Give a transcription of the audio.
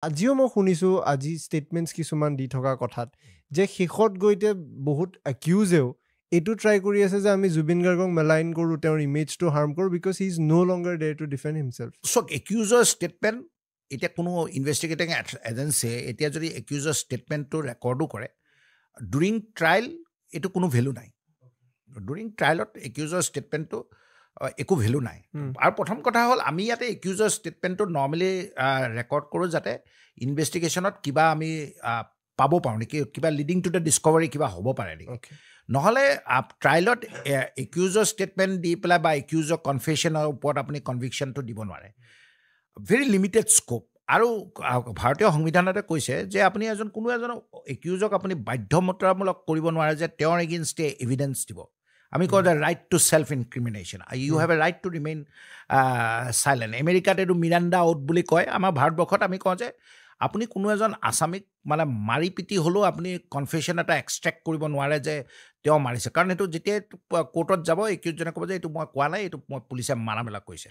আজিও মই শুনিছোঁ আজি ষ্টেটমেণ্টছ কিছুমান দি থকা কথাত যে শেষত গৈতে বহুত একিউজেও এইটো ট্ৰাই কৰি আছে যে আমি জুবিন গাৰ্গক মেলাইন কৰোঁ তেওঁৰ ইমেজটো হাৰ্ম কৰোঁ because he is no' longer there to defend himself such accuser statement এতিয়া কোনো ইনভেষ্টিগেটিং এজেঞ্চিয়ে এতিয়া যদি একিউজৰ ষ্টেটমেণ্টটো ৰেকৰ্ডো কৰে ডুৰিং ট্ৰায়েল এইটো কোনো ভেলু নাই ডুৰিং ট্ৰায়েলত একিউজৰ ষ্টেটমেণ্টটো একো ভেলু নাই আৰু প্ৰথম কথা হ'ল আমি ইয়াতে একিউজৰ ষ্টেটমেণ্টটো নৰ্মেলি ৰেকৰ্ড কৰোঁ যাতে ইনভেষ্টিগেশ্যনত কিবা আমি পাব পাৰোঁ নেকি কিবা লিডিং টু দ্য ডিস্কভাৰী কিবা হ'ব পাৰে নেকি নহ'লে ট্ৰায়েলত একিউজৰ ষ্টেটমেণ্ট দি পেলাই বা একিউজৰ কনফেশ্যনৰ ওপৰত আপুনি কনভিকশ্যনটো দিব নোৱাৰে ভেৰি লিমিটেড স্ক'প আৰু ভাৰতীয় সংবিধানতে কৈছে যে আপুনি কোনো এজন একিউজক আপুনি বাধ্যতামূলক কৰিব নোৱাৰে যে তেওঁৰ এগেইনষ্টে এভিডেন্স দিব আমি কওঁ যে right to self incrimination you have a right to remain silent আমেৰিকাত এইটো মিৰাণ্ডা আউট বুলি কয় আমাৰ ভাৰতবৰ্ষত আমি কওঁ যে আপুনি কোনো এজন আছামীক মানে মাৰি পিটি হ'লেও আপুনি কনফেশ্যন এটা এক্সট্ৰেক্ট কৰিব নোৱাৰে যে তেওঁ মাৰিছে কাৰণ এইটো যেতিয়া কোৰ্টত যাব একিউজজনে ক'ব যে এইটো মই কোৱা নাই এইটো মই পুলিচে মাৰা মেলা কৰিছে